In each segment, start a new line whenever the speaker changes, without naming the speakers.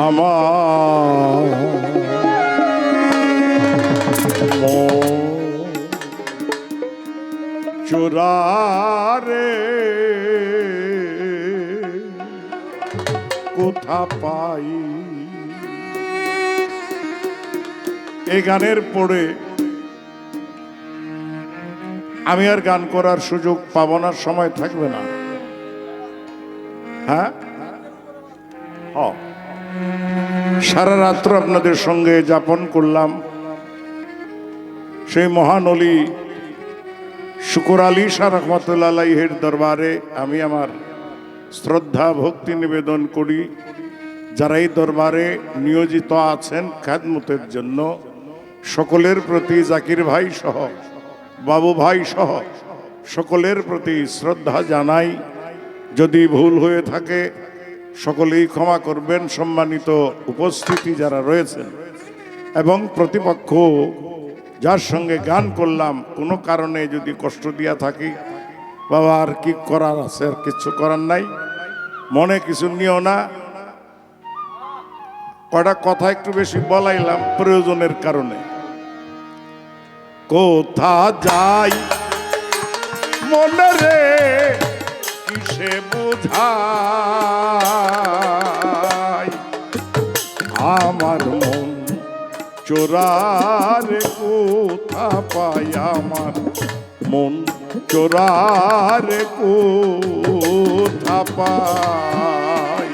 আমার চোরারে কোথা পাই। এই গানের পরে আমি আর গান করার সুযোগ পাবো না, সময় থাকবে না। হ্যাঁ, সারা রাত্র আপনাদের সঙ্গে যাপন করলাম। সেই মহান অলি শুকুর আলী শাহ রহমতুল্লাহ আলাইহির দরবারে আমি আমার শ্রদ্ধা ভক্তি নিবেদন করি। যারা এই দরবারে নিয়োজিত আছেন খেদমতের জন্য, সকলের প্রতি জাকির ভাই সহ, বাবু ভাই সহ সকলের প্রতি শ্রদ্ধা জানাই। যদি ভুল হয়ে থাকে সকলেই ক্ষমা করবেন। সম্মানিত উপস্থিতি যারা রয়েছেন এবং প্রতিপক্ষ যার সঙ্গে গান করলাম, কোনো কারণে যদি কষ্ট দিয়া থাকি, বাবা আর কি করার আছে, আর কিছু করার নাই, মনে কিছু নিও না। কটা কথা একটু বেশি বলাইলাম প্রয়োজনের কারণে। কোথা যাই মনে রে কিসে বোঝাই, আমার মন চোরারে কোথা পাই, আমার মন চোরারে কোথা পাই।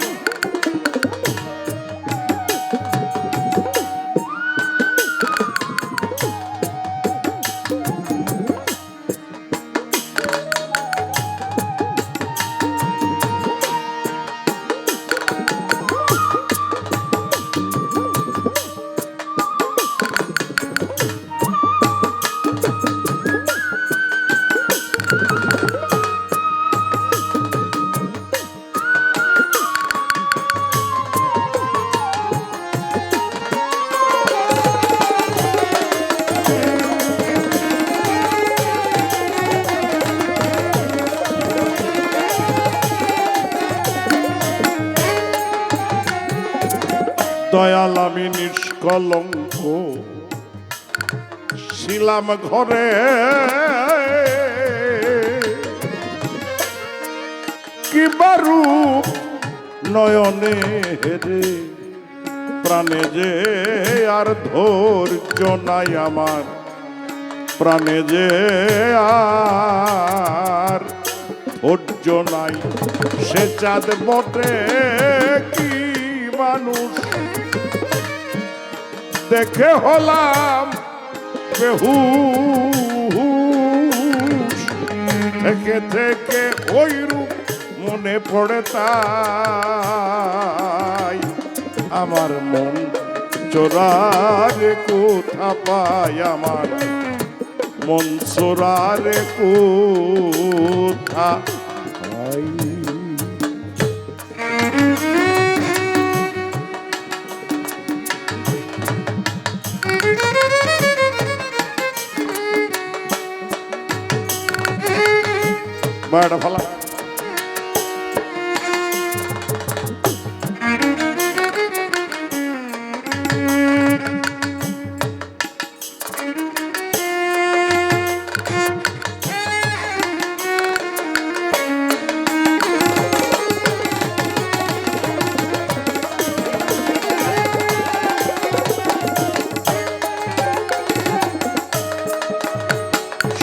দয়াল আমি নিষ্কলঙ্ক ছিলাম ঘরে, কি বারূপ নয়নে হেরে, প্রাণে যে আর ধৈর্য নাই আমার, প্রাণে যে আর ধৈর্য নাই। সে চাঁদ বটে কি মানুষ, দেখে হলাম বেহুশ, থেকে থেকে ওই রূপ মনে পড়ে, তাই আমার মন চোরারে কোথা পাই, আমার মন চোরারে কোথা পাই। বাড়া ফালা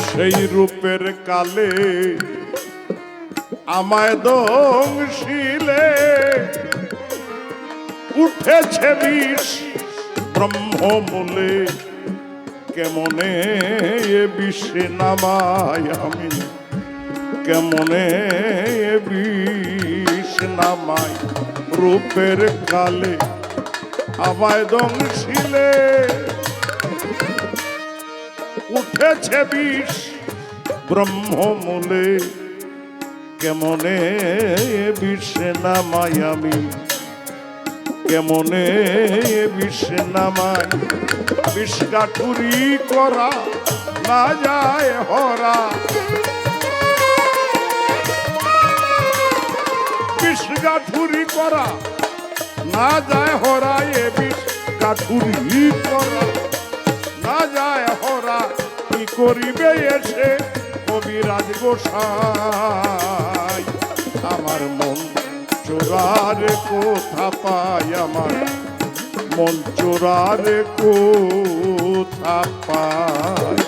সেই রূপের কালে আমায় দংশিলে, উঠেছে বিষ ব্রহ্মমূলে, কেমনে এ বিষে নামাই আমি, কেমনে এ বিষ নামাই। রূপের কালে আমায় দংশিলে, উঠেছে বিষ ব্রহ্মমূলে, কেমনে বিষে নামাই আমি, কেমনে বিষে নামাই। বিষ কাঠুরি করা না যায় হরা, বিষ কাঠুরি করা না যায় হরায়ে বিষ কাঠুরি করা, না যায় হরা কি করিবে এসে কবিরাজ গোসাই। আমার মন চোরারে কোথা পাই, আমার মন চোরারে কোথা পাই।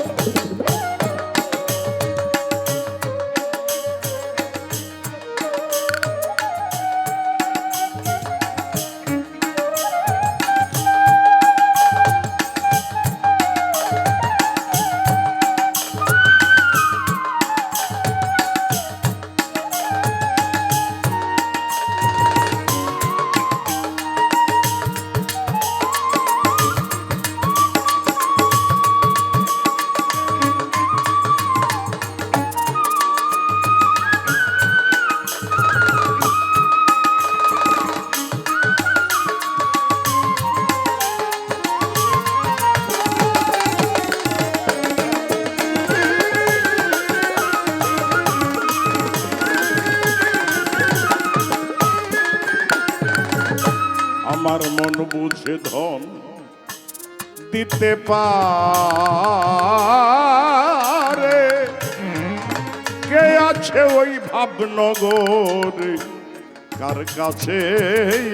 আমার মন বুঝে ধন দিতে পারে, কে আছে ওই ভাবনগরে, কার কাছে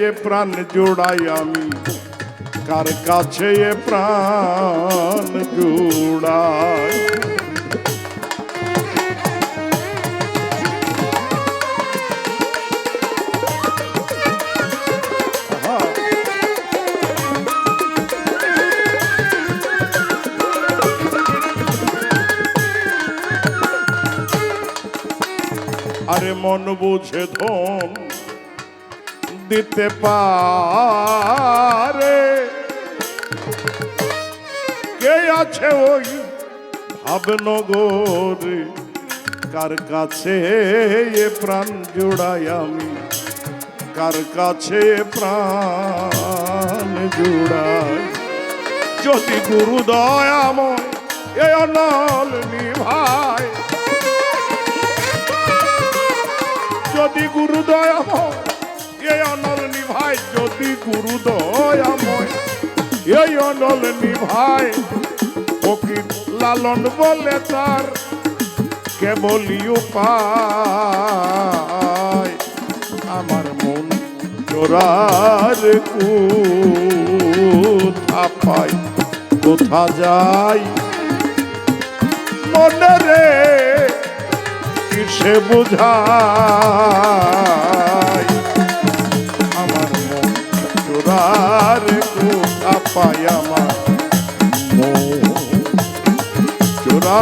এ প্রাণ জোড়াই আমি, কার কাছে এ প্রাণ জোড়াই। আরে মন বুঝে ধন দিতে পারে, কে আছে ওই ভাবনগরে, কার কাছে এ প্রাণ জোড়াই আমি, কার কাছে প্রাণ জোড়াই। যদি গুরু দয়াময় এ অনল নিভায়, যদি গুরু দয়াময় এই অনল নিভাই, যদি গুরু দয়াময় এই অনল নিভাই, ফকির লালন বলে তার কেবলই উপায়। আমার মন চোরার কোথা পাই, কোথা যাই মনে রে কিসে বুঝাই। আমার মন চোরার কোথা পাই, আমার মন চোরা